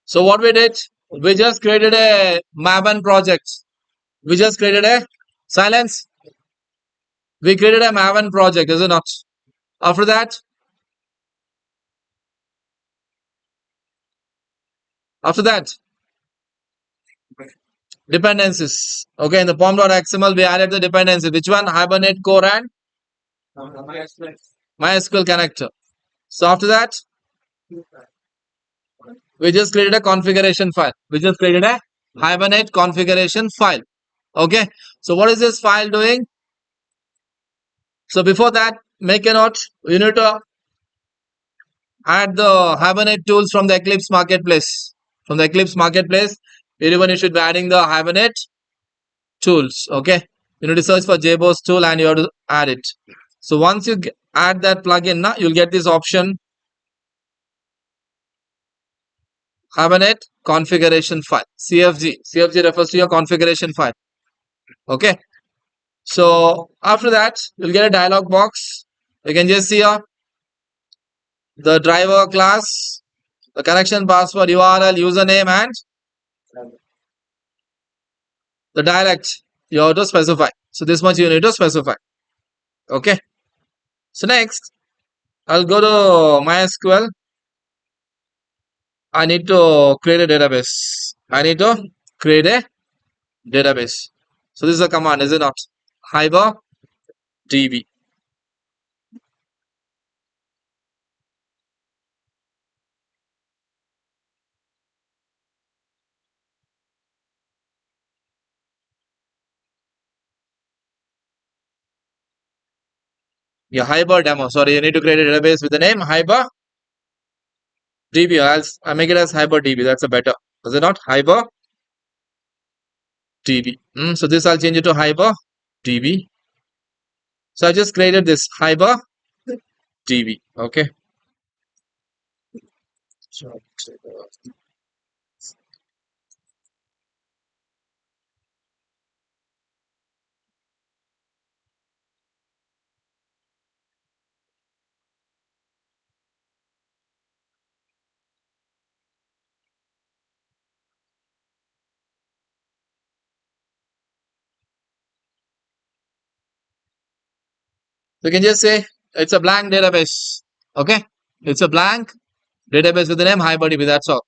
So what we did, we just created a Maven project. We just created a silence. We created a Maven project, is it not? After that, after that, dependencies. Okay, in the pom.xml, we added the dependency. Which one? Hibernate core and MySQL connector. So after that, we just created a configuration file. We just created a Hibernate configuration file. Okay. So what is this file doing? So before that, make a note. You need to add the Hibernate tools from the Eclipse marketplace. From the Eclipse marketplace, everyone you should be adding the Hibernate tools. Okay. You need to search for JBoss tool and you have to add it. So once you add that plugin, now you'll get this option Hibernate configuration file. CFG. CFG refers to your configuration file. Okay. So after that, you'll get a dialog box. You can just see here the driver class, the connection password, URL, username, and the dialect you have to specify. So this much you need to specify. Okay. So next, I'll go to MySQL. I need to create a database. I need to create a database. So this is a command, is it not? Hibernate. Yeah, Hyper demo. Sorry, you need to create a database with the name Hyper DB. I'll make it as Hyper DB. That's a better. Is it not? Hyper DB. So this I'll change it to Hyper DB. So I just created this Hyper DB. Okay. So you can just say it's a blank database. Okay. It's a blank database with the name Hyper DB. That's all.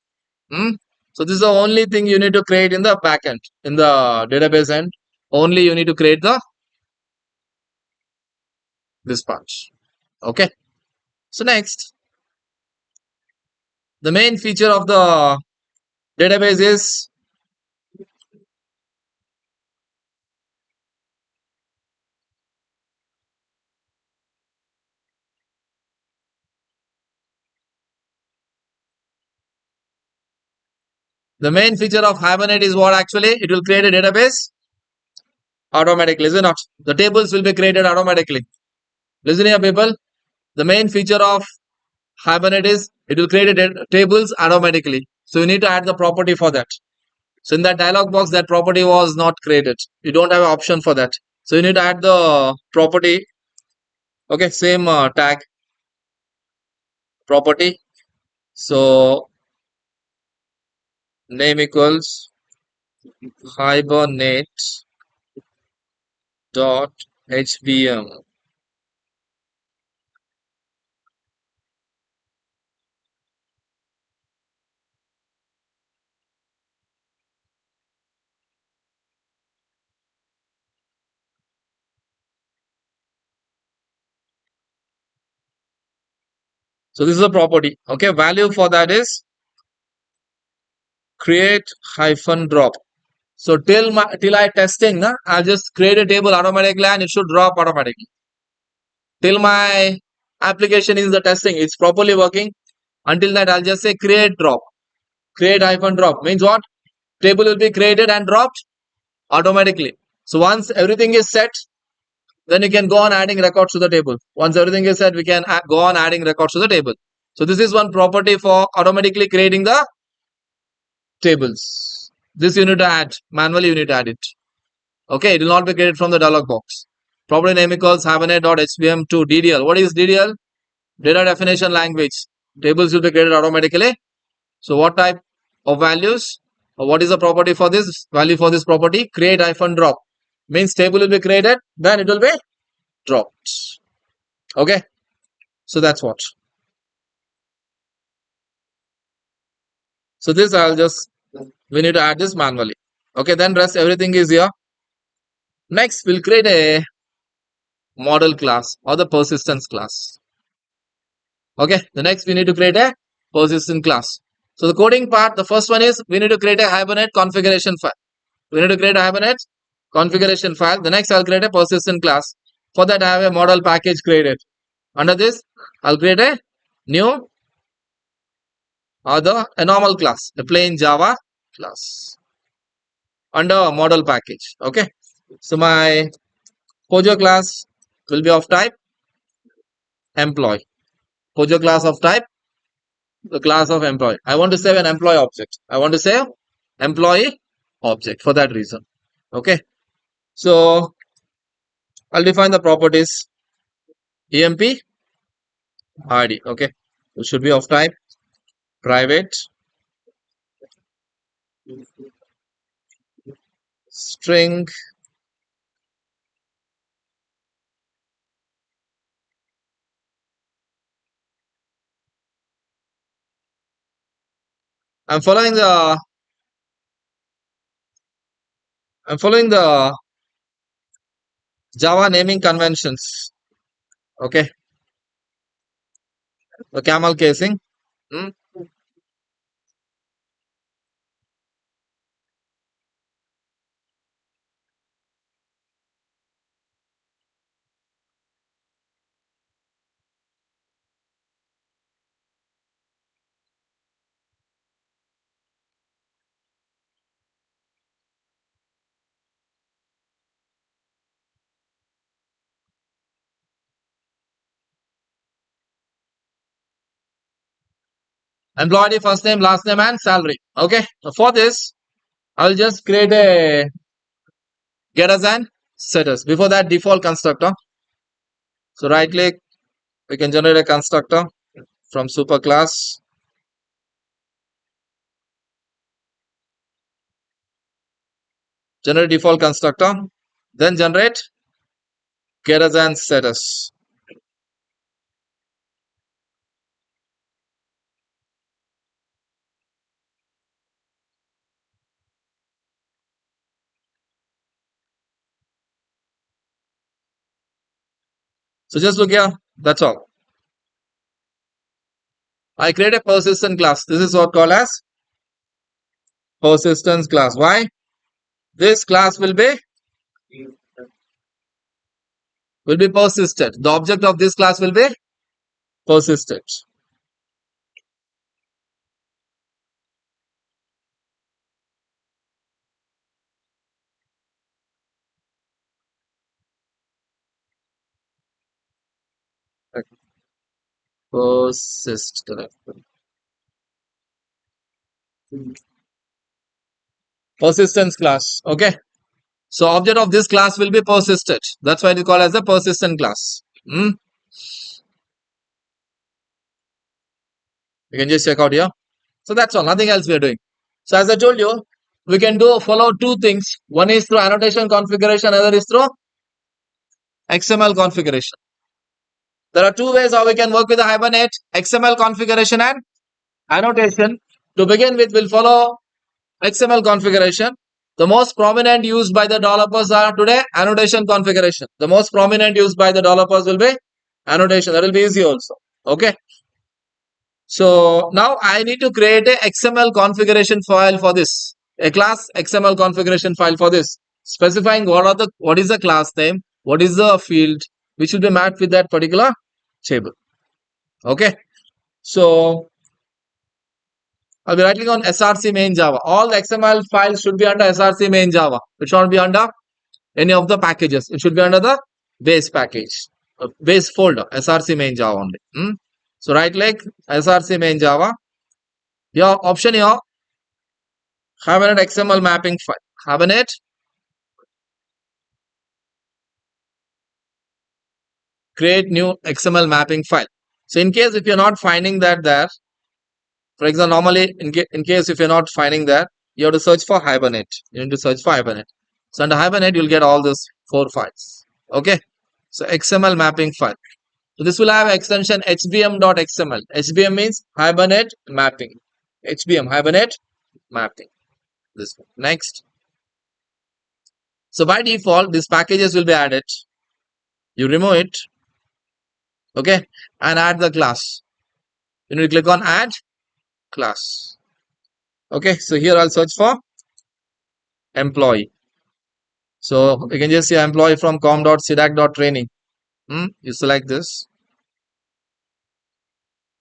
So this is the only thing you need to create in the backend, in the database end. Only you need to create this part. Okay. So next, the main feature of the database is the main feature of Hibernate is what actually it will create a database automatically, is it not? The tables will be created automatically. Listen here, people. The main feature of Hibernate is it will create tables automatically. So you need to add the property for that. So in that dialog box, that property was not created. You don't have an option for that. So you need to add the property. Okay, same tag property. So name equals Hibernate dot HBM. So this is a property. Okay, value for that is create hyphen drop. So till I testing, I'll just create a table automatically and it should drop automatically. Till my application is the testing, it's properly working. Until that, I'll just say create drop. Create hyphen drop means what? Table will be created and dropped automatically. So once everything is set, then you can go on adding records to the table. Once everything is set, we can go on adding records to the table. So this is one property for automatically creating the tables. This you need to add. Manually you need to add it. Okay, it will not be created from the dialog box. Property name equals Hibernate.hbm2 DDL. What is DDL? Data definition language. Tables will be created automatically. So what type of values. What is the property for this value for this property? Create hyphen drop. Means table will be created, then it will be dropped. Okay. So that's what. So this I'll just, we need to add this manually. Okay. Then rest everything is here. Next, we'll create a model class or the persistence class. Okay. The next we need to create a persistent class. So the coding part, the first one is we need to create a Hibernate configuration file. We need to create a Hibernate configuration file. The next I'll create a persistent class. For that I have a model package created. Under this, I'll create a new or a normal class, a plain Java class under model package. Okay. So my Pojo class will be of type employee. Pojo class of type the class of employee. I want to save an employee object. I want to save employee object for that reason. Okay. So I'll define the properties emp id. Okay. It should be of type private string I'm following the Java naming conventions. Okay. The camel casing. Hmm. Employee first name, last name, and salary. Okay. So for this, I'll just create a getters and setters. Before that, default constructor. So right click, we can generate a constructor from superclass. Generate default constructor. Then generate getters and setters. So just look here. That's all. I create a persistent class. This is what called as persistence class. Why? This class will be persisted. The object of this class will be persisted. Persist. Correct. Persistence class. Okay. So object of this class will be persisted. That's why it is called as a persistent class. You can just check out here. So that's all. Nothing else we are doing. So as I told you, we can follow two things. One is through annotation configuration, other is through XML configuration. There are two ways how we can work with the Hibernate: XML configuration and annotation. To begin with, we'll follow XML configuration. The most prominent used by the developers are today annotation configuration. The most prominent used by the developers will be annotation. That will be easy also. Okay. So now I need to create a XML configuration file for this. A class XML configuration file for this, specifying what is the class name, what is the field which should be mapped with that particular table. Okay. So I'll be right clicking on src main Java. All the XML files should be under src main Java. It should not be under any of the packages. It should be under the base package, base folder, src main Java only. So right click src main Java. Your option here, Hibernate XML mapping file. Hibernate create new XML mapping file. So in case if you're not finding that there, For example, normally in case if you're not finding that, you have to search for Hibernate. You need to search for Hibernate. So under Hibernate, you'll get all those 4 files. Okay. So XML mapping file. So this will have extension hbm.xml. HBM means Hibernate mapping. HBM Hibernate mapping. This one. Next. So by default, these packages will be added. You remove it. Okay. And add the class. You need to click on add class. Okay. So here I'll search for employee. So you can just say employee from com.sidac.training. You select this.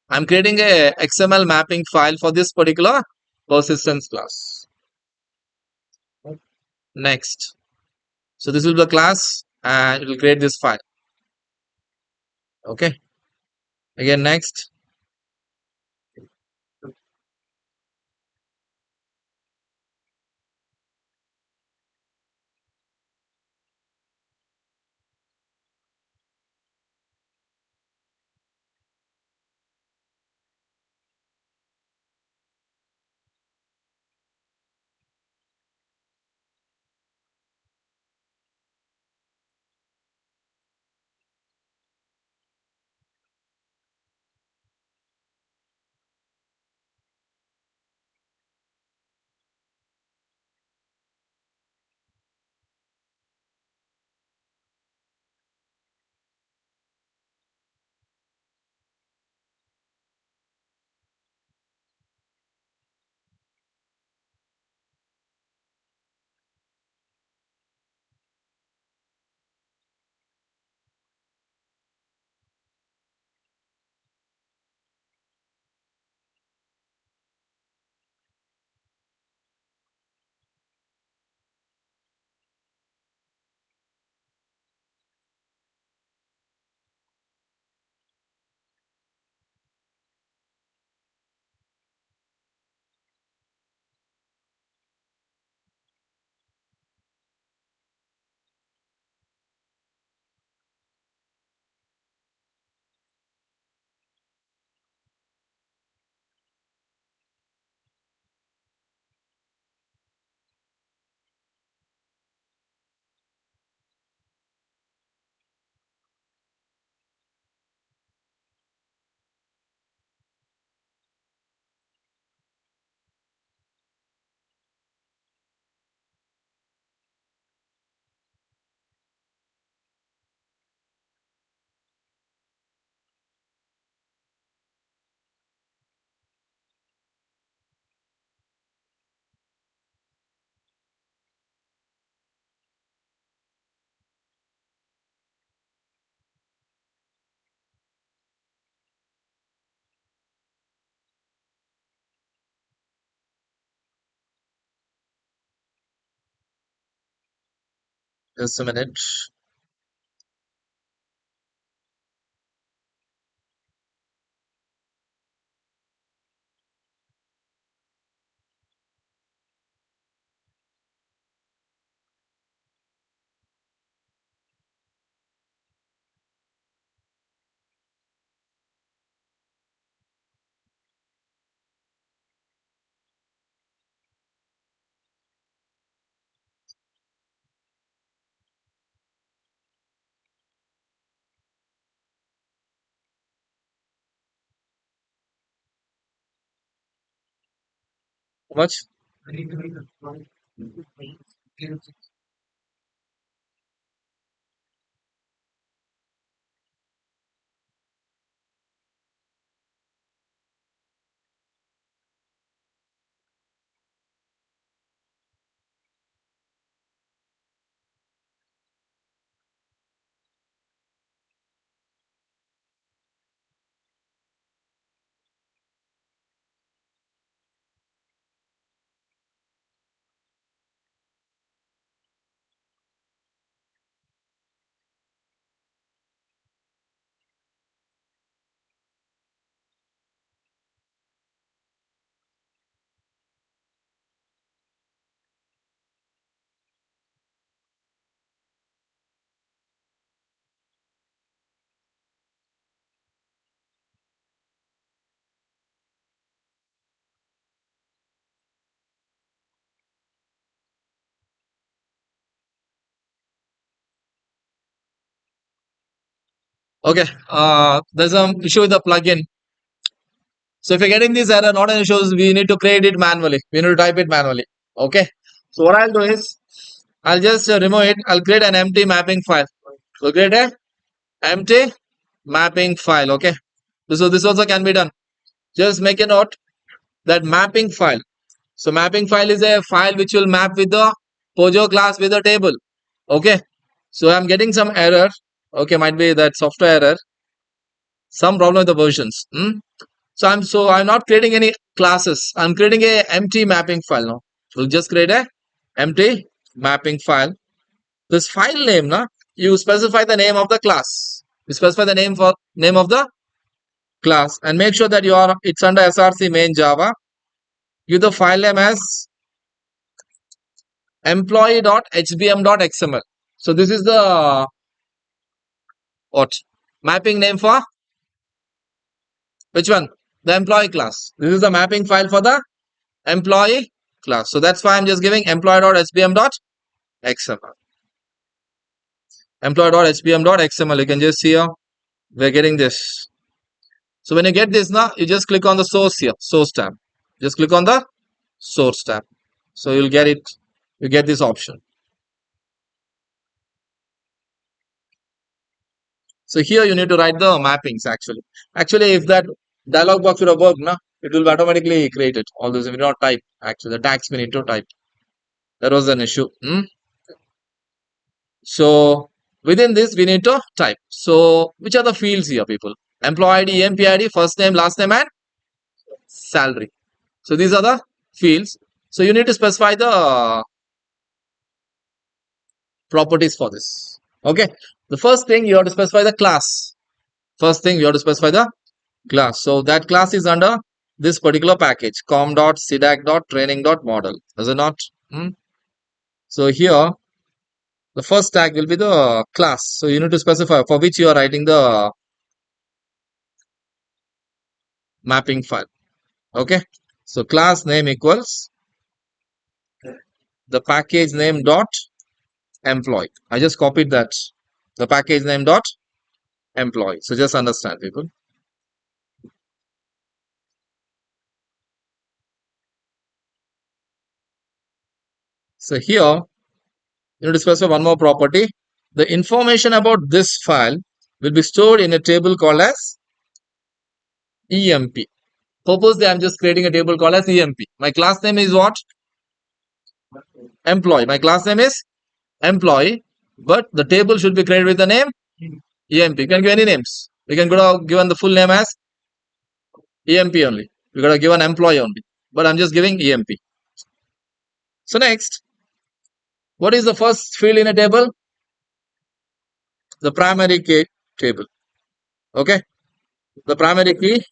I'm creating a XML mapping file for this particular persistence class. Next. So this will be the class and it will create this file. Okay. Again, next. Just a minute. How much? Okay, there's some issue with the plugin. So if you're getting this error, not an issue, we need to create it manually. We need to type it manually. Okay. So what I'll do is, I'll just remove it. I'll create an empty mapping file. So create a empty mapping file. Okay. So this also can be done. Just make a note that mapping file. So mapping file is a file which will map with the Pojo class with the table. Okay. So I'm getting some error. Okay, might be that software error. Some problem with the versions. So I'm not creating any classes. I'm creating a empty mapping file now. We'll just create a empty mapping file. This file name, na, you specify the name of the class. You specify the name of the class and make sure that it's under src main Java. Give the file name as employee.hbm.xml. So this is the what mapping name for which one? The employee class. This is the mapping file for the employee class. So that's why I'm just giving employee.hbm.xml. Employee.hbm.xml. You can just see here we're getting this. So when you get this now, you just click on the source here, source tab. Just click on the source tab. So you'll get it. You get this option. So here you need to write the mappings actually. Actually, if that dialog box would have worked, now it will be automatically created. All those we do not type. Actually, the tags we need to type. That was an issue. So within this, we need to type. So which are the fields here, people? Employee ID, EMP ID, first name, last name, and salary. So these are the fields. So you need to specify the properties for this. Okay. The first thing you have to specify the class. First thing you have to specify the class. So that class is under this particular package com.cdac.training.model. Does it not? So here the first tag will be the class. So you need to specify for which you are writing the mapping file. Okay. So class name equals the package name dot employee. I just copied that. The package name dot employee. So just understand, people. So here you need to specify one more property. The information about this file will be stored in a table called as EMP. Purposely, I'm just creating a table called as EMP. My class name is what? Employee. My class name is employee, but the table should be created with the name EMP. You can give any names. We can go given the full name as EMP only. We got to give an employee only, but I'm just giving EMP. So next, what is the first field in a table? The primary key table. Okay, the primary key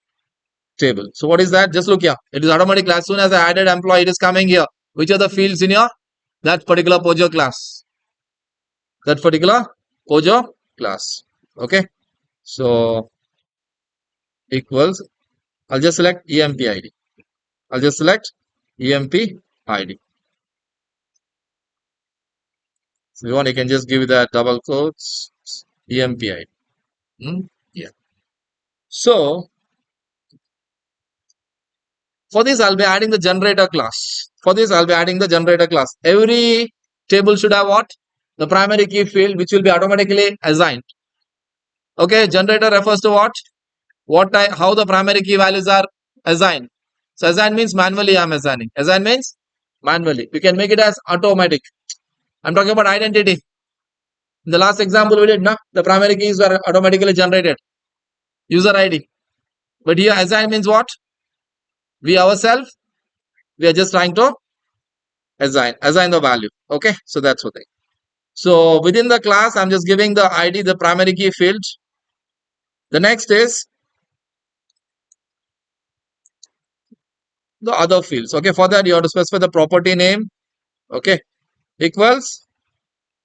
table. So what is that? Just look here. It is automatic. As soon as I added employee, it is coming here. Which are the fields in your that particular Pojo class? That particular Pojo class. Okay. So equals. I'll just select EMP ID. I'll just select EMP ID. So if you want, you can just give that double quotes EMP ID. Yeah. So for this, I'll be adding the generator class. For this, I'll be adding the generator class. Every table should have what? The primary key field, which will be automatically assigned. Okay, generator refers to what? How the primary key values are assigned. So assign means manually I'm assigning. Assign means manually. We can make it as automatic. I'm talking about identity. In the last example we did, na, the primary keys are automatically generated. User ID. But here assign means what? We ourselves, we are just trying to assign the value. Okay, so that's what thing. So within the class, I'm just giving the ID, the primary key field. The next is the other fields. Okay, for that you have to specify the property name. Okay, equals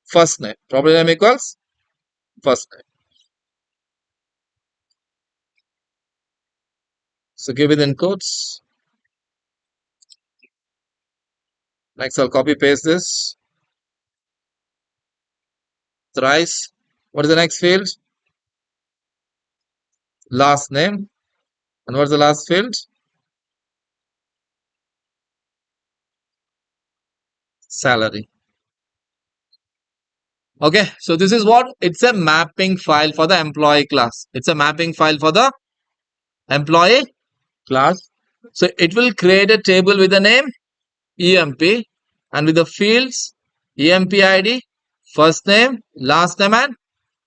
first name. Property name equals first name. So give it in quotes. Next, I'll copy paste this. Thrice. What is the next field? last name. And what's the last field? Salary. Okay, so this is what it's a mapping file for the employee class. It's a mapping file for the employee class. So it will create a table with the name EMP and with the fields EMP ID, first name, last name, and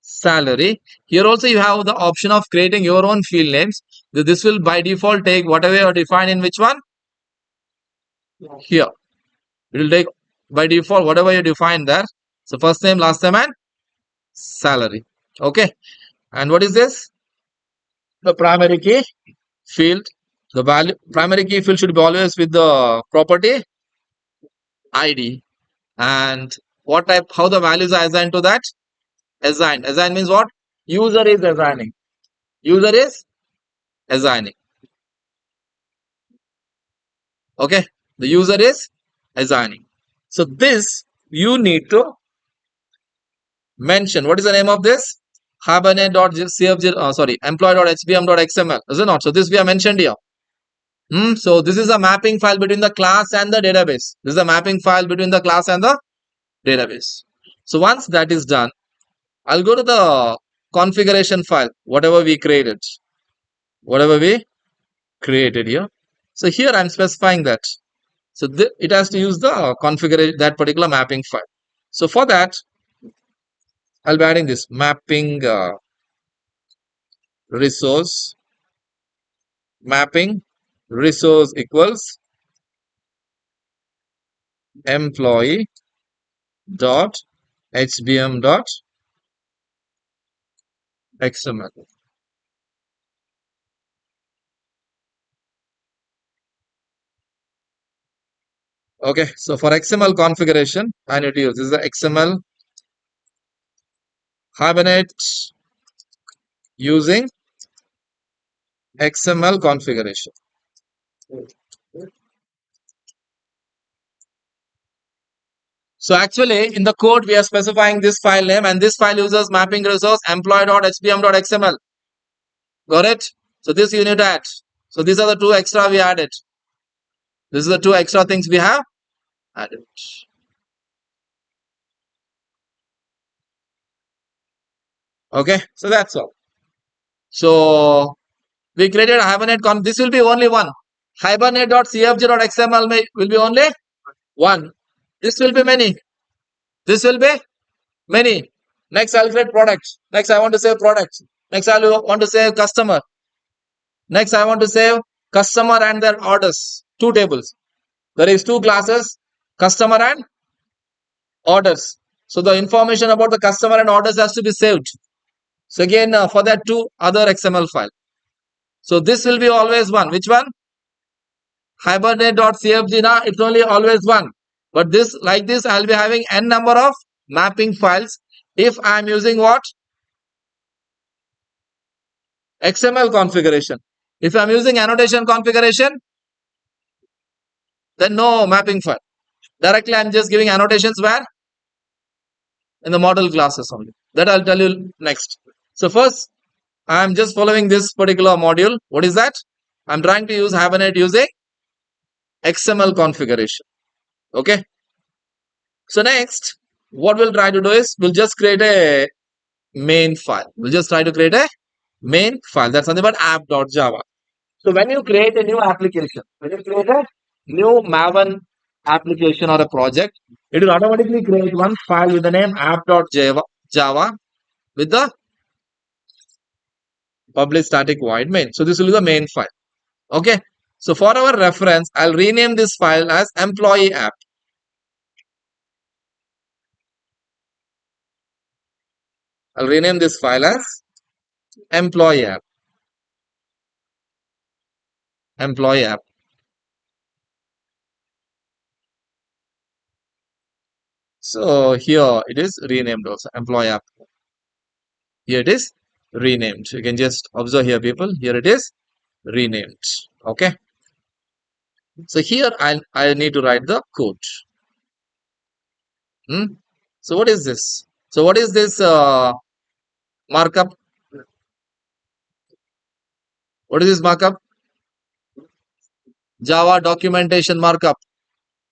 salary. Here also you have the option of creating your own field names. This will by default take whatever you define in which one? Here. It will take by default whatever you define there. So first name, last name, and salary. Okay. And what is this? The primary key field. The value primary key field should be always with the property ID. And what type, how the values are assigned to that? Assigned. Assign means what? User is assigning. User is assigning. Okay. The user is assigning. So this you need to mention. What is the name of this? Hibernate.cfg, sorry, employee.hbm.xml. Is it not? So this we have mentioned here. So this is a mapping file between the class and the database. This is a mapping file between the class and the database. So once that is done, I'll go to the configuration file, whatever we created. Whatever we created here. So here I'm specifying that. So it has to use the configuration, that particular mapping file. So for that, I'll be adding this mapping resource, mapping resource equals employee dot hbm dot xml. Okay, so for XML configuration, I need to use this is the XML Hibernate using XML configuration. So actually in the code we are specifying this file name and this file uses mapping resource employee.hbm.xml. Got it? So this you need to add. So these are the two extra we added. This is the two extra things we have added. Okay, so that's all. So we created a Hibernate this will be only one. Hibernate.cfg.xml will be only one. This will be many. This will be many. Next I'll create products. Next I want to save products. Next I want to save customer. Next I want to save customer and their orders. Two tables. There is two classes, customer and orders. So the information about the customer and orders has to be saved. So again for that two other XML file. So this will be always one. Which one? Hibernate.cfg. Now it's only always one. But this like this I'll be having n number of mapping files. If I'm using what? XML configuration. If I'm using annotation configuration, then no mapping file. Directly I'm just giving annotations where? In the model classes only. That I'll tell you next. So first, I'm just following this particular module. What is that? I'm trying to use Hibernate using XML configuration. Okay. So next, what we'll try to do is we'll just create a main file. We'll just try to create a main file. That's something about app.java. So when you create a new application, when you create a new Maven application or a project, it will automatically create one file with the name app.java with the public static void main. So this will be the main file. Okay. So for our reference, I'll rename this file as employee app. I'll rename this file as employee app. Employee app. So here it is renamed also employee app. Here it is renamed. You can just observe here, people. Here it is renamed. Okay. So here I need to write the code. So what is this? So what is this markup? What is this markup? Java documentation markup.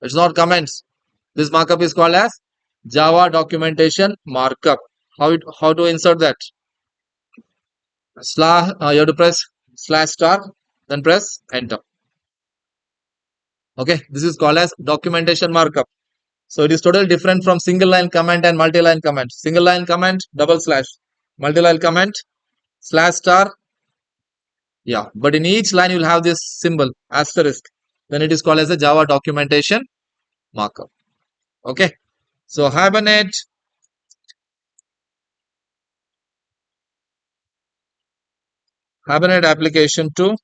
It's not comments. This markup is called as Java documentation markup. How to insert that? Slash, you have to press slash star, then press enter. Okay, this is called as documentation markup. So it is totally different from single line comment and multi-line comment. Single line comment, double slash. Multi-line comment, slash star. Yeah, but in each line you will have this symbol, asterisk. Then it is called as a Java documentation markup. Okay, so Hibernate application to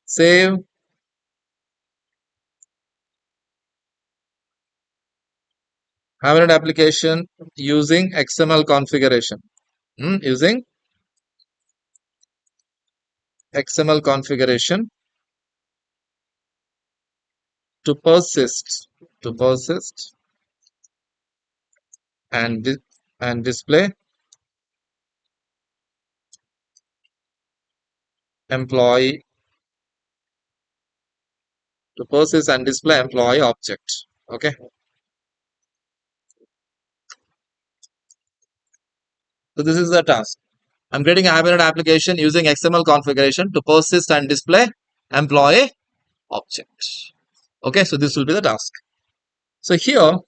save Hibernate application using XML configuration. Using XML configuration to persist and display employee object. Okay, so this is the task. I'm creating a Hibernate application using XML configuration to persist and display employee object. Okay, so this will be the task. So here,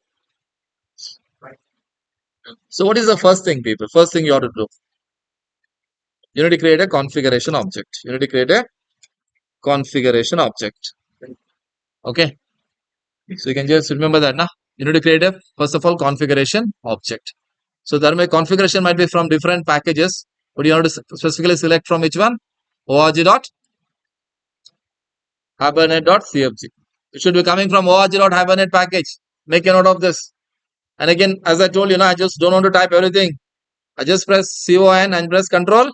so what is the first thing, people? First thing you have to do, you need to create a configuration object. Okay, so you can just remember that now. You need to create a first of all configuration object. So there may configuration might be from different packages, but you have to specifically select from which one? org.hibernate.cfg. It should be coming from org.hibernate package. Make a note of this. And again, as I told you, I just don't want to type everything. I just press CON and press Control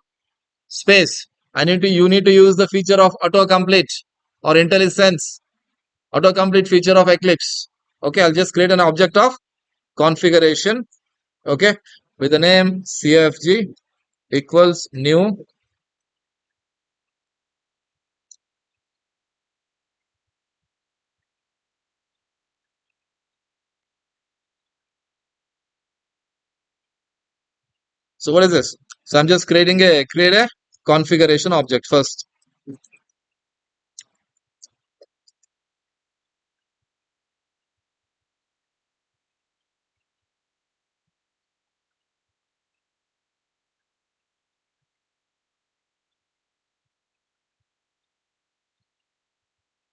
space. You need to use the feature of autocomplete or IntelliSense autocomplete feature of Eclipse. Okay, I'll just create an object of configuration. Okay, with the name CFG equals new. So what is this? So I'm just create a configuration object first.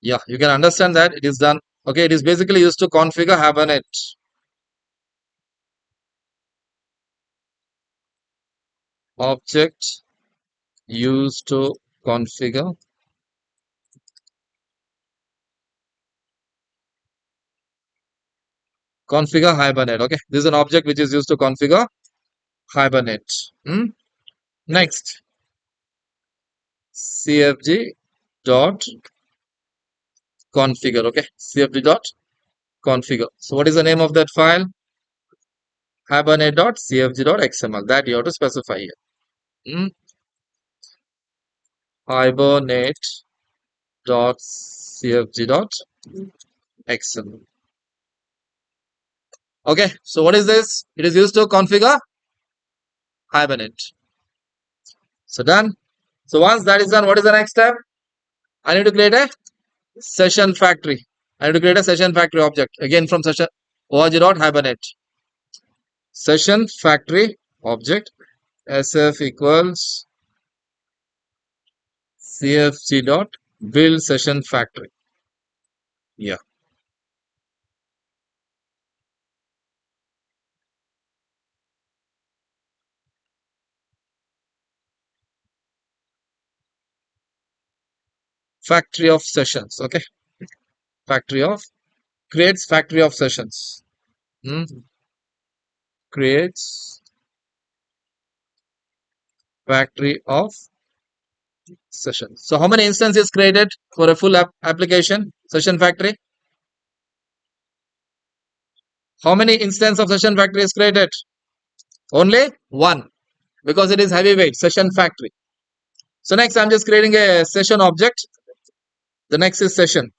Yeah, you can understand that it is done. Okay, it is basically used to configure Hibernate. Object used to configure Hibernate. Okay, this is an object which is used to configure Hibernate. Next, CFG dot configure. Okay, CFG dot configure. So what is the name of that file? Hibernate.cfg.xml. That you have to specify here. Hibernate.cfg.xml. Okay, so what is this? It is used to configure Hibernate. So done. So once that is done, what is the next step? I need to create a session factory. I need to create a session factory object again from session org.hibernate. Session factory object sf equals cfg dot build session factory. Yeah. Factory of sessions. Okay. Creates factory of sessions. Creates factory of sessions. So how many instances created for a full application session factory? How many instance of session factory is created? Only one, because it is heavyweight session factory. So next I'm just creating a session object. The next is session.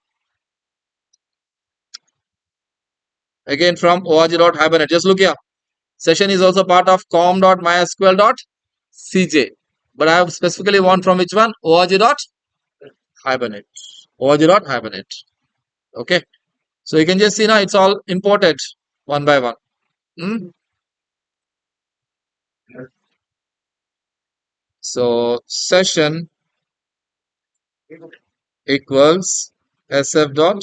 Again from org.hibernate. Just look here. Session is also part of com.mysql.cj. But I have specifically want from which one? org.hibernate. org.hibernate. Okay. So you can just see now it's all imported one by one. Hmm? So session equals sf dot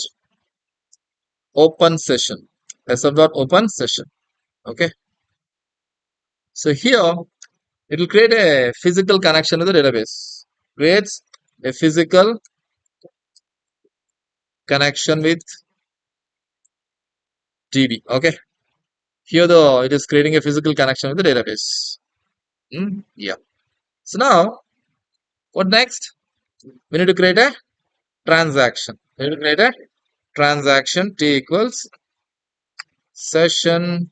open session. sf dot open session. Okay. So here it will create a physical connection with the database. Creates a physical connection with DB. Okay. Here though it is creating a physical connection with the database. Yeah. So now what next? We need to create a transaction. We need to create a transaction T equals session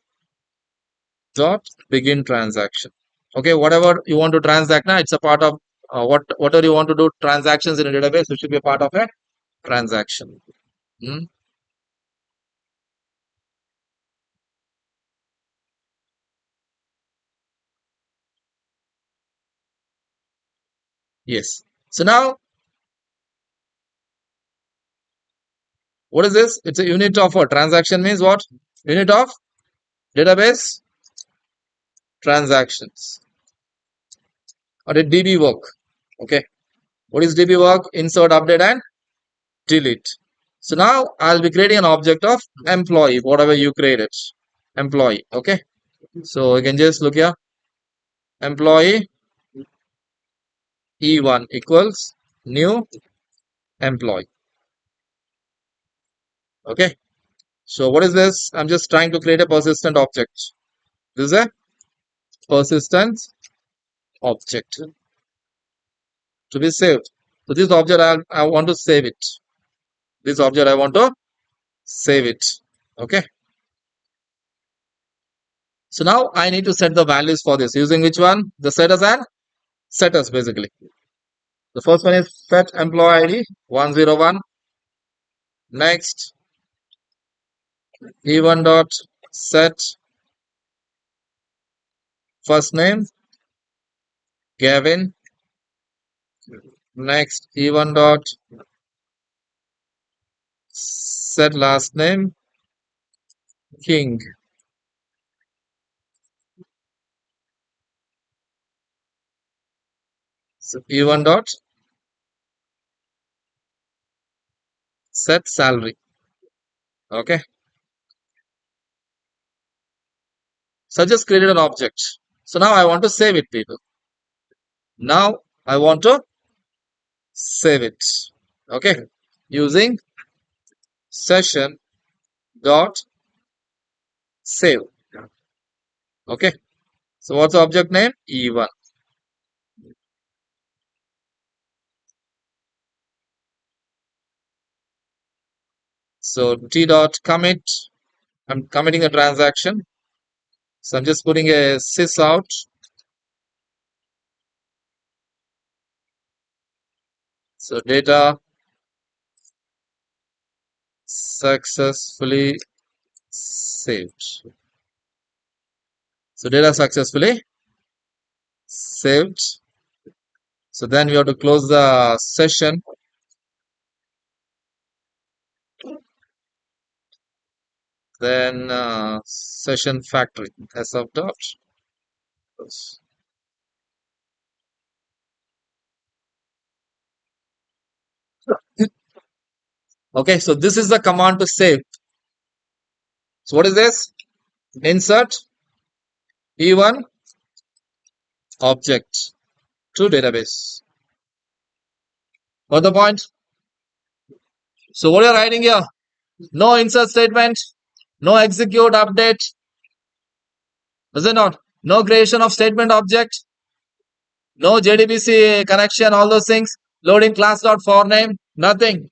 dot begin transaction. Okay, whatever you want to transact now, it's a part of whatever you want to do transactions in a database, it should be a part of a transaction. Yes. So now what is this? It's a unit of a transaction means what? Unit of database transactions or a DB work. Okay. What is DB work? Insert, update, and delete. So now I'll be creating an object of employee, whatever you created. Employee. Okay. So you can just look here. Employee E1 equals new employee. Okay. So what is this? I'm just trying to create a persistent object. This is a persistent object to be saved. So this object I want to save it. This object I want to save it. Okay. So now I need to set the values for this using which one? The setters and setters basically. The first one is set employee ID 101. Next E1 dot set first name Gavin. Next E1 dot set last name King. So E1 dot set salary. Okay. So I just created an object. So now I want to save it, people. Now I want to save it. Okay. Using session dot save. Okay. So what's the object name? E1. So T dot commit. I'm committing a transaction. So I'm just putting a sys out. So data successfully saved. So data successfully saved. So then we have to close the session. Then session factory sf dot. Okay, so this is the command to save. So what is this? Insert E1 object to database. Got the point? So what are you writing here? No insert statement, no execute update. Is it not? No creation of statement object, no JDBC connection, all those things. Loading class dot for name, nothing.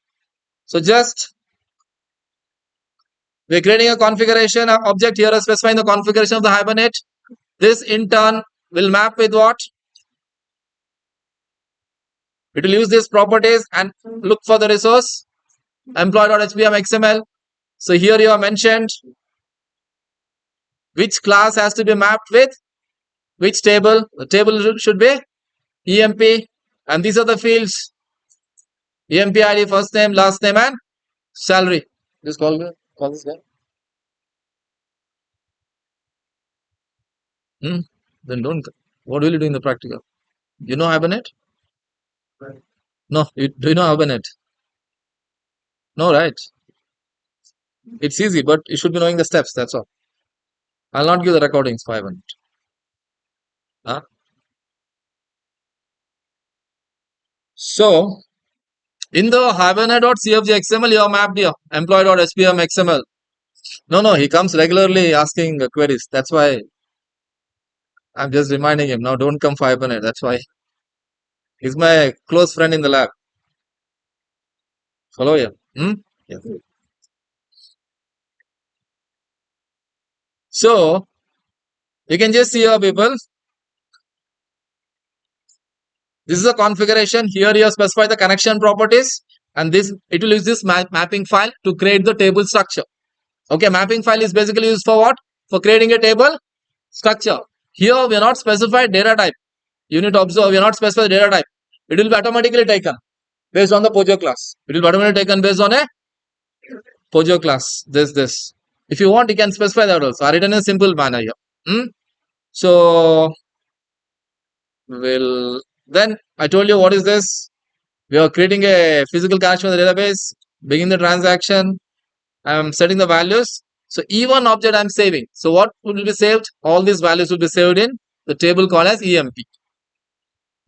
So just we're creating a configuration object here, specifying the configuration of the Hibernate. This in turn will map with what? It will use these properties and look for the resource employee.hpm XML. So here you have mentioned which class has to be mapped with which table. The table should be EMP, and these are the fields: EMP ID, first name, last name, and salary. Just call this guy. Hmm? Then don't. What will you do in the practical? You know Hibernate? No. Do you know Hibernate? No, right? It's easy, but you should be knowing the steps. That's all. I'll not give the recordings for Hibernate. Huh? So in the Hibernate.cfg XML, you have mapped here employee.spm XML. No, he comes regularly asking queries. That's why I'm just reminding him. Now, don't come for Hibernate. That's why he's my close friend in the lab. Follow him. Hmm? Yeah. So you can just see here, people. This is a configuration. Here you specify the connection properties, and this it will use this mapping file to create the table structure. Okay, mapping file is basically used for what? For creating a table structure. Here we are not specified data type. You need to observe we are not specified data type. It will be automatically taken based on the Pojo class. It will be automatically taken based on a Pojo class. This. If you want, you can specify that also. Are written in a simple manner here. Hmm? So will then I told you what is this? We are creating a physical connection with the database, begin the transaction. I'm setting the values. So E1 object I'm saving. So what will be saved? All these values will be saved in the table called as EMP.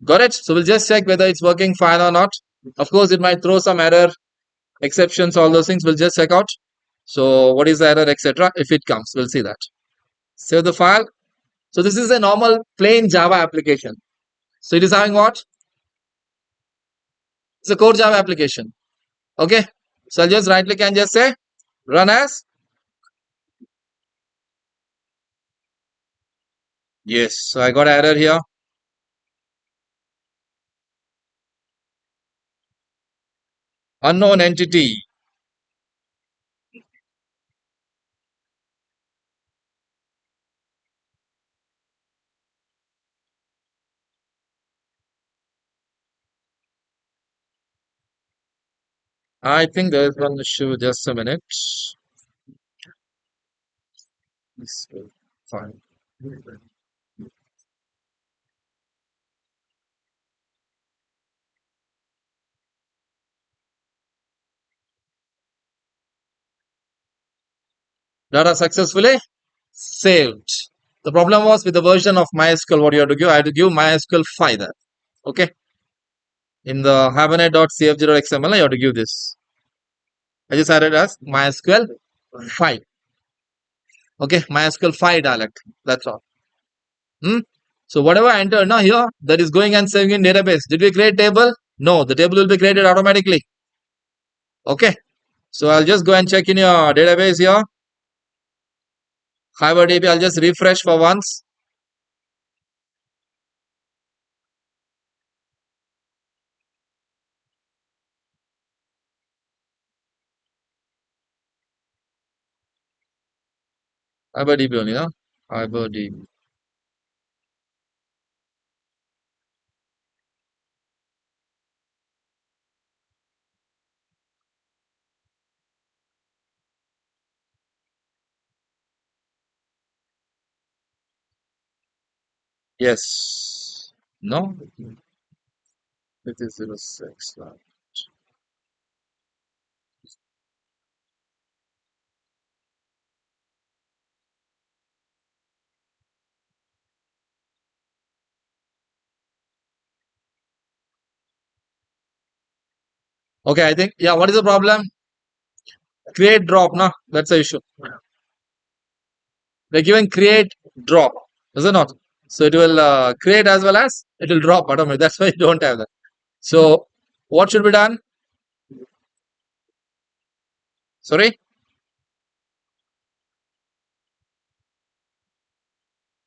Got it? So we'll just check whether it's working fine or not. Of course, it might throw some error, exceptions, all those things. We'll just check out. So what is the error, etc. If it comes, we'll see that. Save the file. So this is a normal plain Java application. So it is having what? It's a core Java application. Okay. So I'll just right click and just say run as. Yes. So I got an error here. Unknown entity. I think there is one issue. Just a minute. This will fine. Data successfully saved. The problem was with the version of MySQL. What you have to give? I had to give MySQL 5 there. Okay. In the Hibernate.cfg.xml, I have to give this. I just added as MySQL 5. Okay. MySQL 5 dialect. That's all. Hmm? So whatever I enter now here, that is going and saving in database. Did we create table? No, the table will be created automatically. Okay. So I'll just go and check in your database here. HibernDB, I'll just refresh for once. HibernDB only, no? HibernDB. Yes. No? It is 06. Okay, I think, yeah, what is the problem? Create drop, no? That's the issue. They're giving create drop, is it not? So it will create as well as it will drop automatically. That's why you don't have that. So what should be done? Sorry?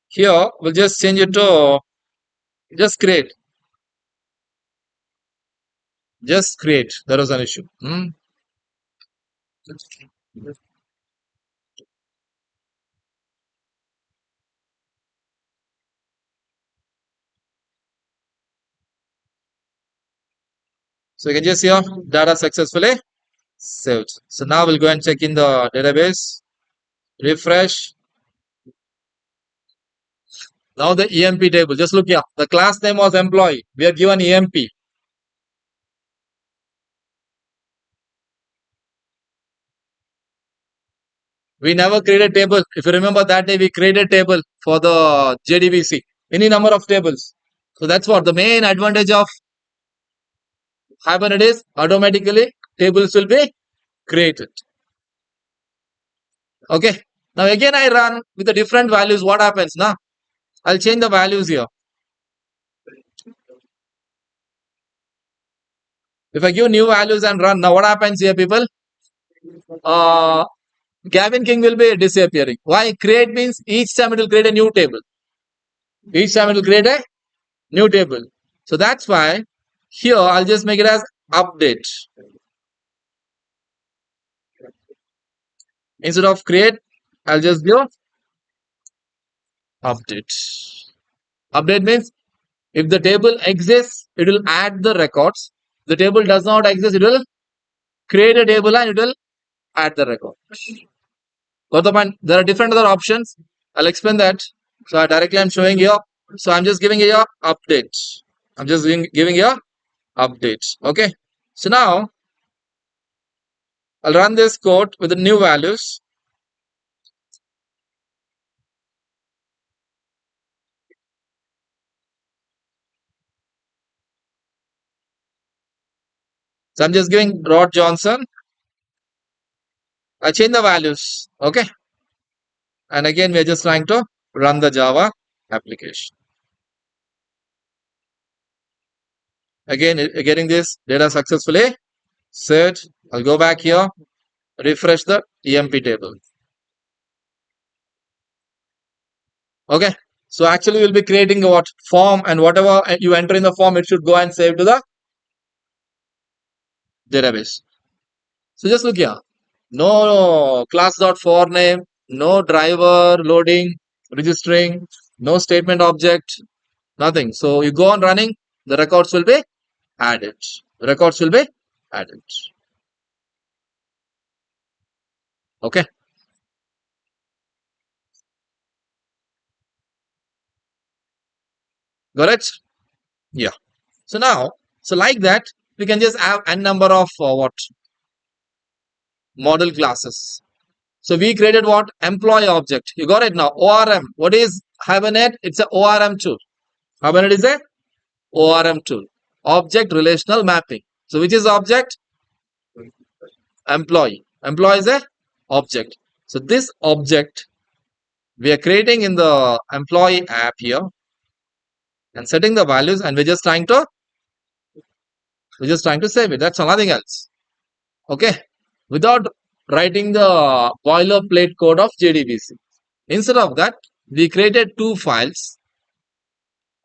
Here, we'll just change it to just create. Just create. There was an issue. So you can just see your data successfully saved. So now we'll go and check in the database. Refresh. Now the EMP table. Just look here. The class name was employee. We are given EMP. We never created table. If you remember that day, we created table for the JDBC. Any number of tables. So that's what the main advantage of Hibernate is. Automatically tables will be created. Okay. Now again I run with the different values. What happens now? I'll change the values here. If I give new values and run, now what happens here, people? Uh, Gavin King will be disappearing. Why? Create means each time it will create a new table. Each time it will create a new table. So that's why here I'll just make it as update. Instead of create, I'll just give update. Update means if the table exists, it will add the records. The table does not exist, it will create a table and it will add the record. Got the point? There are different other options. I'll explain that. So directly I'm showing you. So I'm just giving you a update. I'm just giving you a update. Okay. So now I'll run this code with the new values. So I'm just giving Rod Johnson. I change the values. Okay. And again, we're just trying to run the Java application. Again, getting this data successfully. Set. I'll go back here. Refresh the EMP table. Okay. So actually we'll be creating what form, and whatever you enter in the form, it should go and save to the database. So just look here. No class.forName, no driver loading, registering, no statement object, nothing. So you go on running, the records will be added. Records will be added. Okay. Got it? Yeah. So now, so like that, we can just have n number of what model classes. So we created what employee object. You got it now. ORM. What is Hibernate? It's a ORM tool. Hibernate is a ORM tool. Object relational mapping. So which is object? Employee. Employee is a object. So this object we are creating in the employee app here and setting the values, and we're just trying to save it. That's nothing else. Okay. Without writing the boilerplate code of JDBC. Instead of that, we created two files,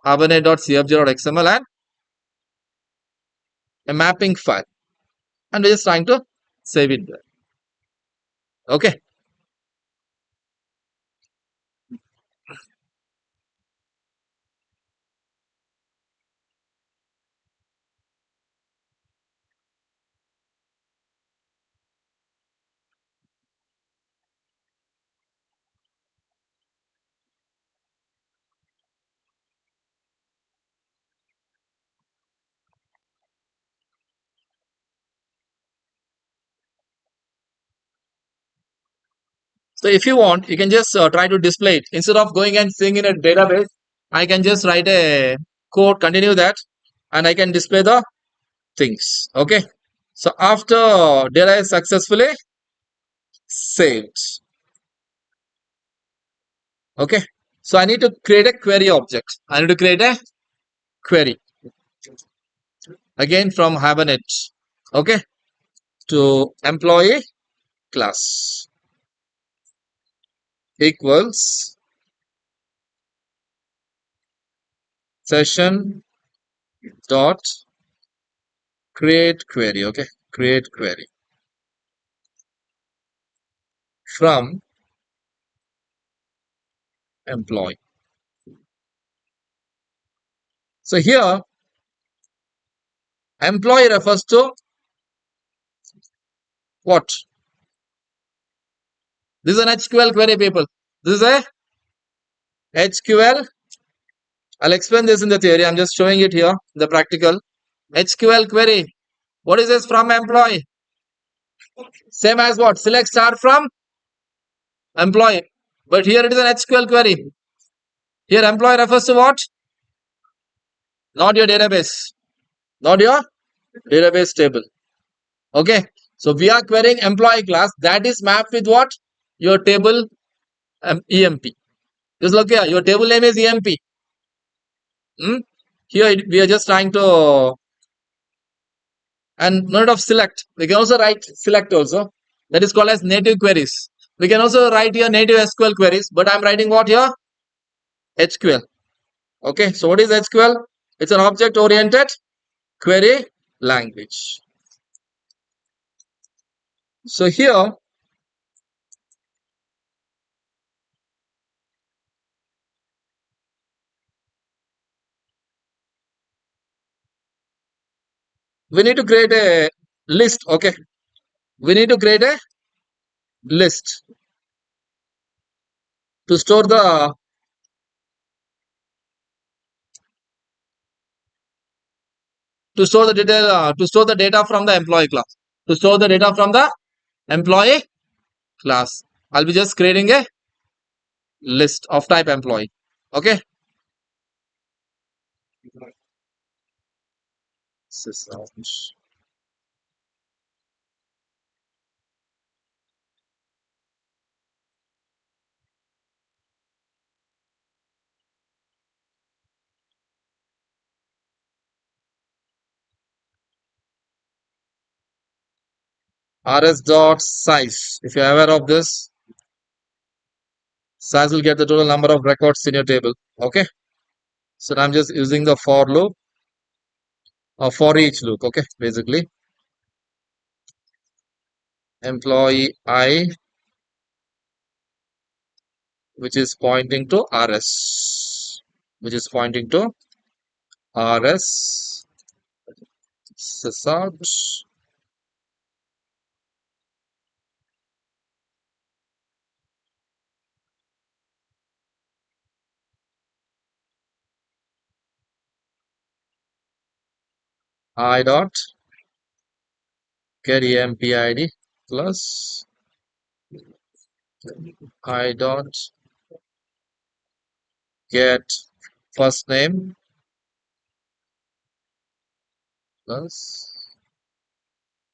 hibernate.cfg.xml and a mapping file. And we're just trying to save it there. Okay. So if you want, you can just try to display it. Instead of going and seeing in a database, I can just write a code, continue that, and I can display the things. Okay. So after data is successfully saved. Okay. So I need to create a query object. I need to create a query. Again from Hibernate. Okay. To employee class equals session dot create query. Okay, create query from employee. So here employee refers to what? This is an HQL query, people. This is a HQL. I'll explain this in the theory. I'm just showing it here, the practical. HQL query. What is this from employee? Same as what? Select star from employee. But here it is an HQL query. Here employee refers to what? Not your database. Not your database table. Okay. So we are querying employee class that is mapped with what? Your table EMP. Just look here. Your table name is EMP. Hmm? Here we are just trying to, and note of select. We can also write select also. That is called as native queries. We can also write here native SQL queries, but I'm writing what here? HQL. Okay. So what is HQL? It's an object oriented query language. So here we need to create a list. Okay. We need to create a list to store the detail to store the data from the employee class. To store the data from the employee class. I'll be just creating a list of type employee. Okay. rs dot size. If you're aware of this, size will get the total number of records in your table. Okay. So I'm just using the for loop or for each loop. Okay. Basically, employee I, which is pointing to rs, which is pointing to rs sysart I dot get empid plus I dot get first name plus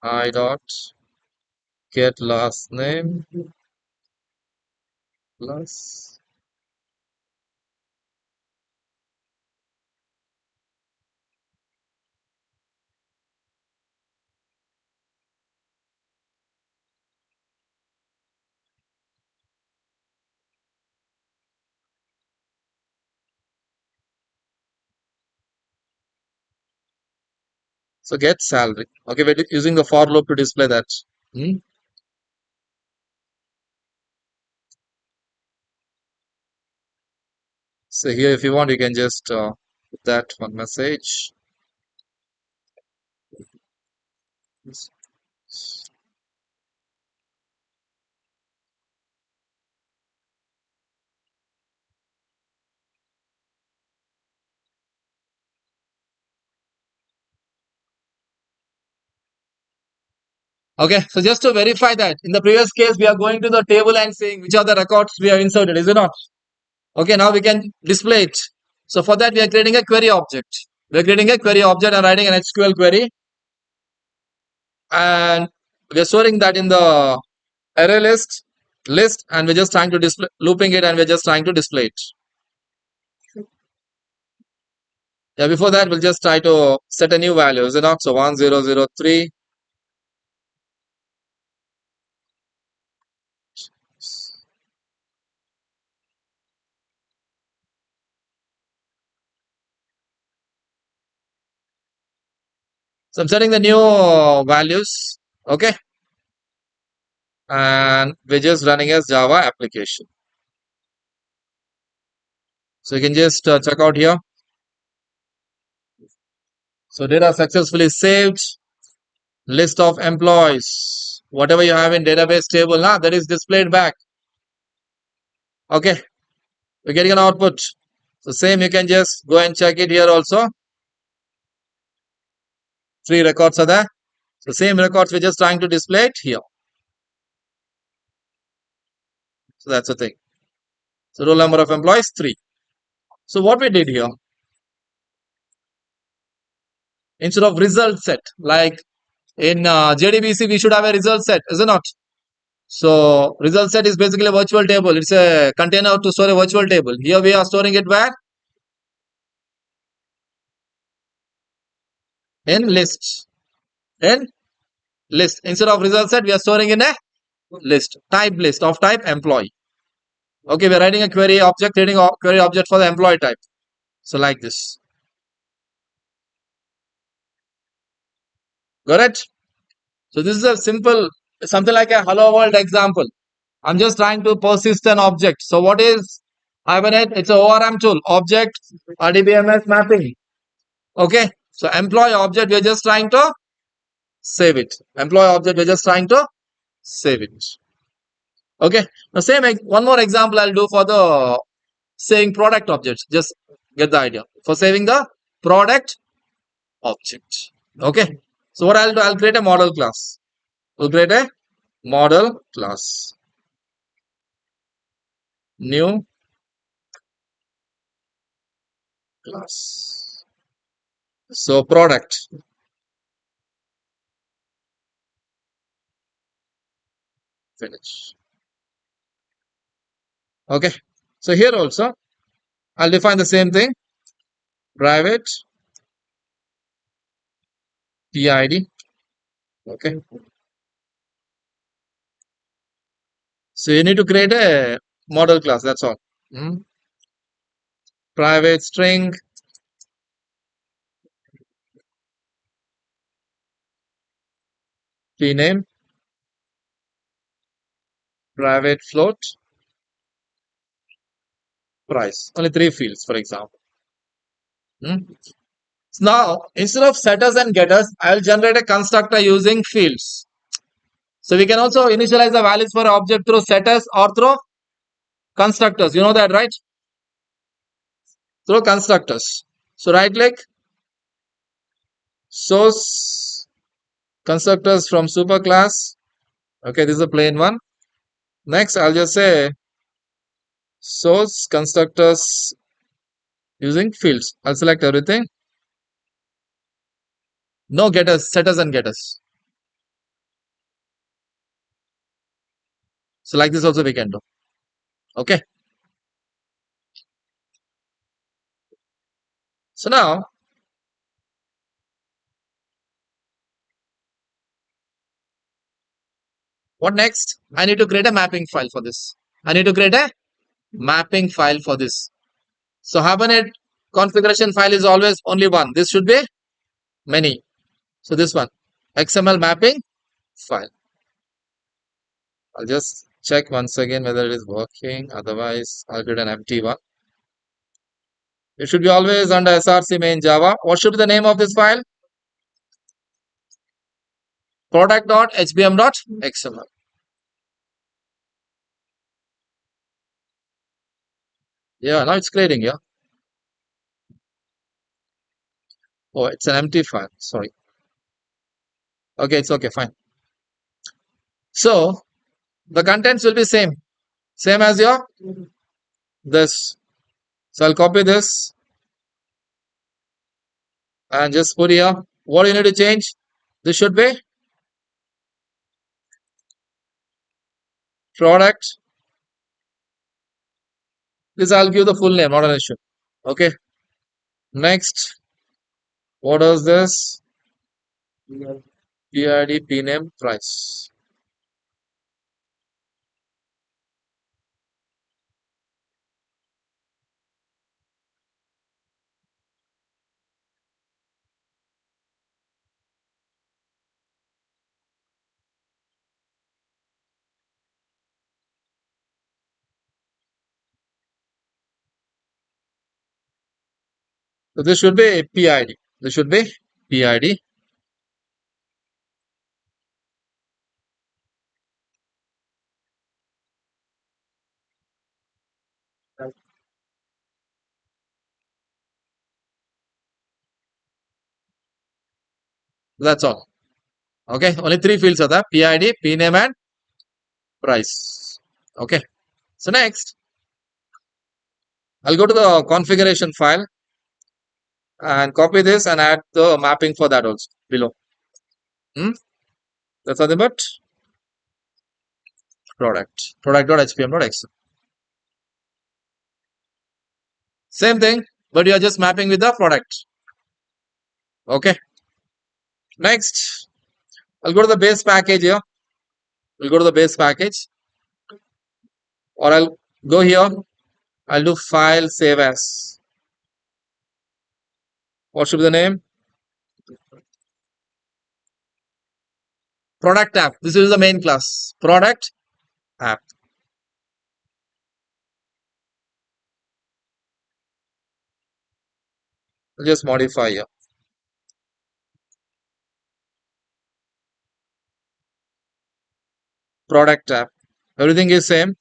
I dot get last name plus so get salary. Okay, we're using the for loop to display that. Hmm? So here, if you want, you can just put that one message. Okay, so just to verify that in the previous case, we are going to the table and saying which are the records we have inserted, is it not? Okay, now we can display it. So for that, we are creating a query object. We are creating a query object and writing an SQL query, and we are storing that in the array list, and we're just trying to display looping it, and we're just trying to display it. Yeah, before that, we'll just try to set a new value, is it not? So 1003. So I'm setting the new values. Okay. And we're just running as Java application. So you can just check out here. So data successfully saved. List of employees. Whatever you have in database table now, that is displayed back. Okay. We're getting an output. So same, you can just go and check it here also. 3 records are there. So same records we're just trying to display it here. So that's the thing. So roll number of employees 3. So what we did here, instead of result set, like in JDBC we should have a result set, is it not? So result set is basically a virtual table. It's a container to store a virtual table. Here we are storing it where? In list. In list. Instead of result set, we are storing in a list. Type list of type employee. Okay, we're writing a query object, creating a query object for the employee type. So like this. Got it? So this is a simple, something like a hello world example. I'm just trying to persist an object. So what is Hibernate? It's a ORM tool, object RDBMS mapping. Okay. So employee object, we're just trying to save it. Employee object, we're just trying to save it. Okay. Now same, one more example I'll do for the saving product objects. Just get the idea. For saving the product object. Okay. So what I'll do, I'll create a model class. We'll create a model class. New class. So product. Finish. Okay. So here also, I'll define the same thing. Private PID. Okay. So you need to create a model class. That's all. Private string. Name. Private float. Price. Only 3 fields, for example. So now, instead of setters and getters, I'll generate a constructor using fields. So we can also initialize the values for an object through setters or through constructors. You know that, right? Through constructors. So right click, source constructors from superclass. Okay, this is a plain one. Next, I'll just say source constructors using fields. I'll select everything. No getters, setters and getters. So like this also we can do. Okay. So now, what next? I need to create a mapping file for this. I need to create a mapping file for this. So Hibernate configuration file is always only one. This should be many. So this one, XML mapping file. I'll just check once again whether it is working. Otherwise, I'll create an empty one. It should be always under src main Java. What should be the name of this file? Product.hbm.xml. Yeah, now it's creating. Yeah. Oh, it's an empty file. Sorry. Okay, it's okay. Fine. So the contents will be same as your this. So I'll copy this and just put here. What you need to change? This should be product. This I'll give the full name, not an issue. Okay. Next, what is this? PID name price. So this should be PID. This should be PID. That's all. Okay, only three fields are there: PID, PNAME, and price. Okay. So next, I'll go to the configuration file and copy this and add the mapping for that also below. Hmm? That's nothing but product.html.xml. Same thing, but you are just mapping with the product. Okay. Next, I'll go to the base package here. We'll go to the base package, or I'll go here. I'll do file save as. What should be the name? Product app. This is the main class. Product app. I'll just modify here. Product app. Everything is same.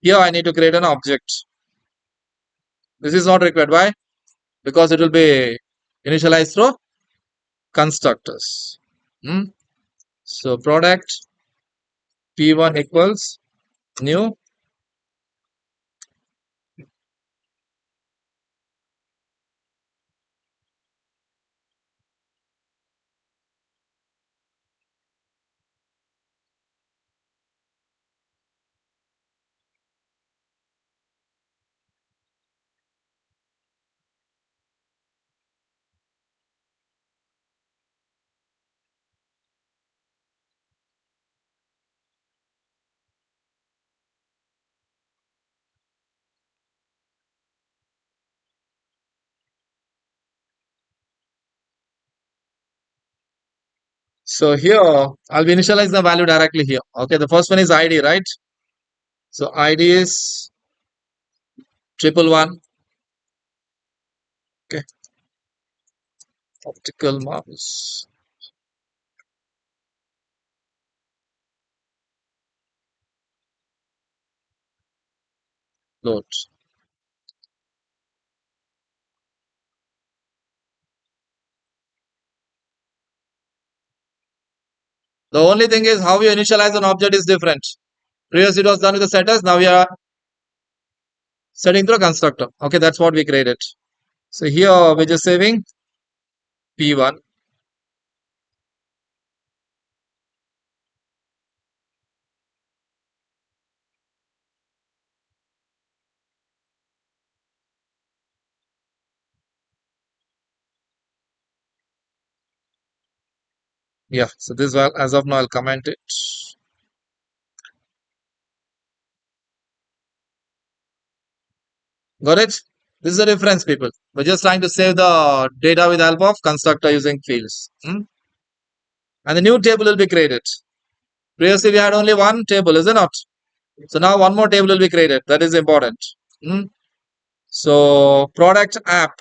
Here I need to create an object. This is not required. Why? Because it will be initialized through constructors. Hmm? So product p1 equals new. So here I'll be initialize the value directly here. Okay, the first one is ID, right? So ID is 111. Okay, optical marbles. Load. The only thing is how you initialize an object is different. Previously it was done with the setters. Now we are setting through a constructor. Okay, that's what we created. So here we're just saving P1. Yeah, so this well as of now I'll comment it. Got it? This is the difference, people. We're just trying to save the data with the help of constructor using fields. And the new table will be created. Previously we had only one table, is it not? So now one more table will be created. That is important. Hmm? So product app.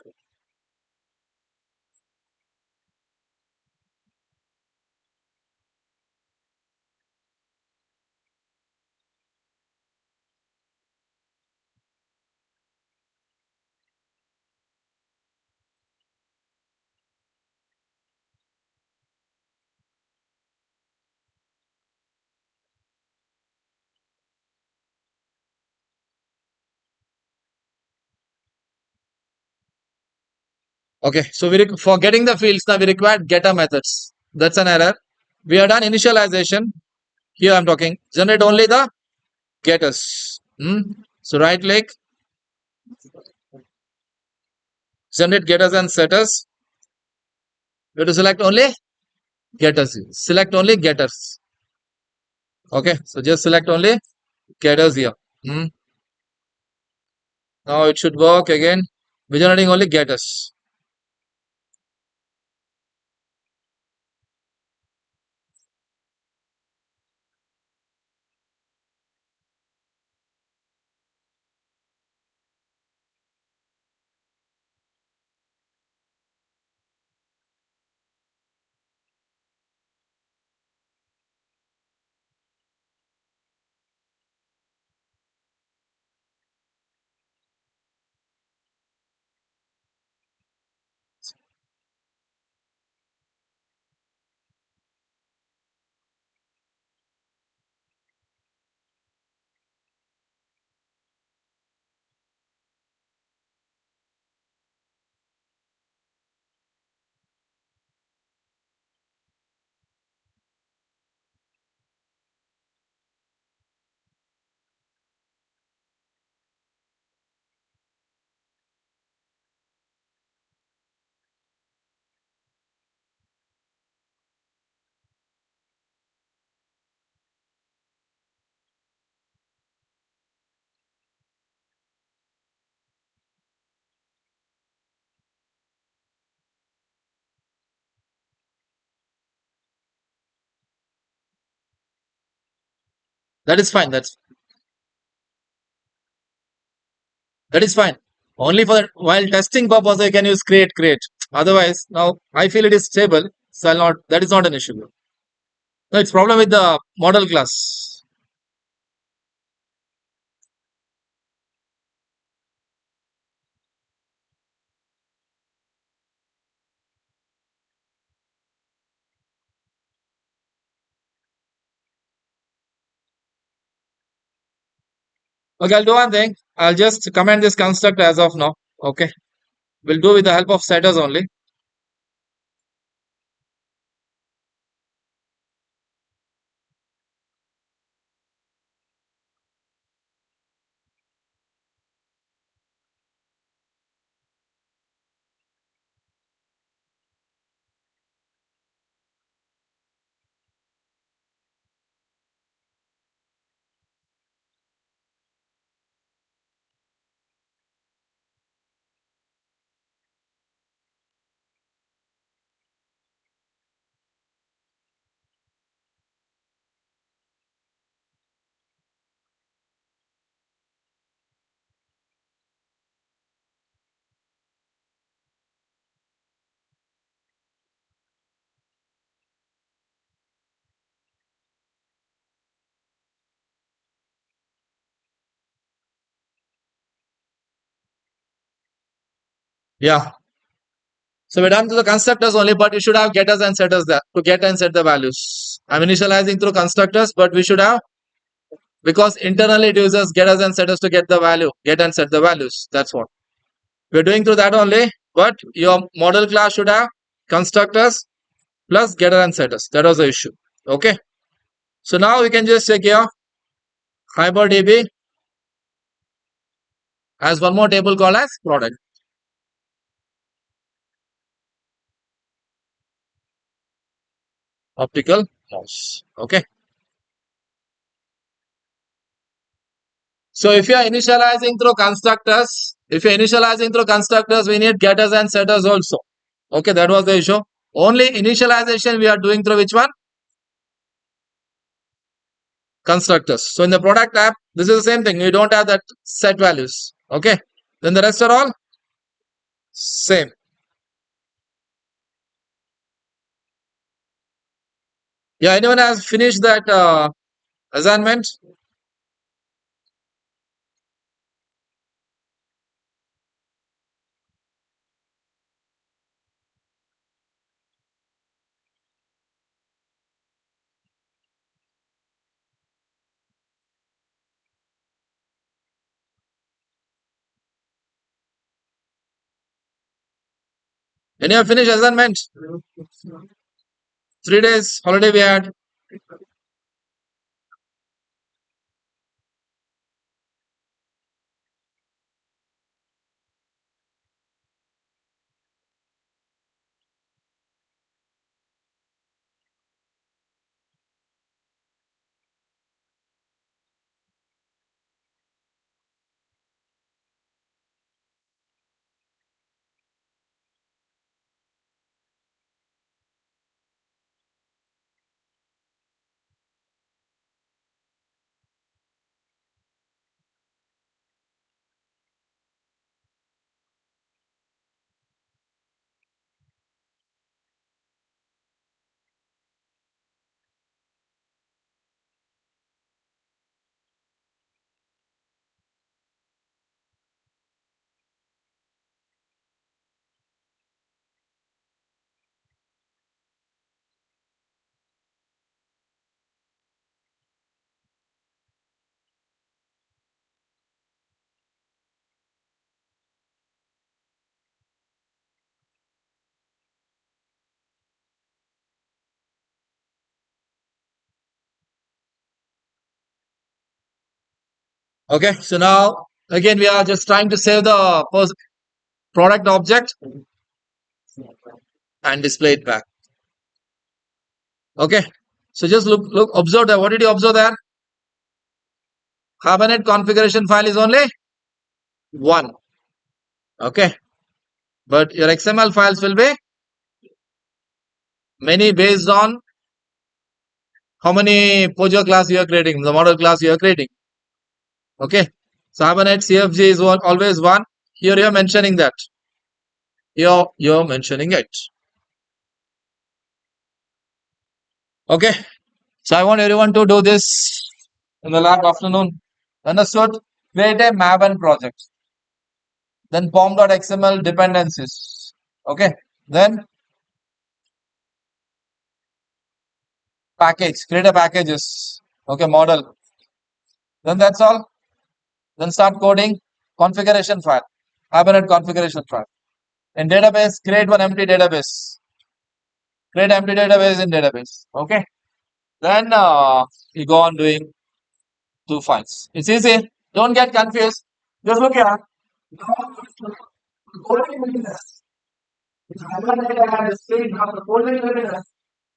Okay, so for getting the fields now we required getter methods. That's an error. We are done initialization. Here I'm talking generate only the getters. So right click, generate getters and setters. We have to select only getters. Select only getters. Okay, so just select only getters here. Now it should work again. We're generating only getters. That is fine. That is fine. Only for that, while testing purpose, I can use create. Otherwise, now I feel it is stable, so I'll not. That is not an issue. No, it's problem with the model class. Okay, I'll do one thing. I'll just comment this construct as of now. Okay, we'll do with the help of setters only. Yeah. So we're done to the constructors only, but we should have getters and setters there to get and set the values. I'm initializing through constructors, but we should have, because internally it uses getters and setters to get the value, get and set the values. That's what we're doing through that only. But your model class should have constructors plus getter and setters. That was the issue. Okay. So now we can just check here HyperDB has one more table called as product optical mouse. Okay. So if you're initializing through constructors, we need getters and setters also. Okay, that was the issue. Only initialization we are doing through which one? Constructors. So in the product app, this is the same thing. You don't have that set values. Okay. Then the rest are all same. Yeah, anyone has finished that assignment? Anyone finished assignment? 3 days holiday we had. Okay. So now again we are just trying to save the product object and display it back. Okay. So just observe that. What did you observe there? Hibernate configuration file is only one. Okay. But your XML files will be many based on how many Pojo class you are creating, the model class you are creating. Okay. So Hibernate CFG is always one. Here you are mentioning that. You're mentioning it. Okay. So I want everyone to do this in the lab afternoon. Understood? Create a Maven project. Then pom.xml dependencies. Okay. Then package. Create a packages. Okay. Model. Then that's all. Then start coding configuration file. Hibernate configuration file. In database, create one empty database. Create empty database in database. Okay. Then you go on doing two files. It's easy. Don't get confused. Just look here. Coding will be less. It's Hibernate and the same now the coding will be less.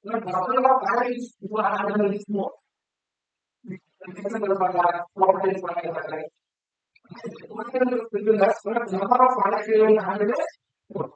But couple of packages you will have to use more. Will be less, but number of packages you will handle is more.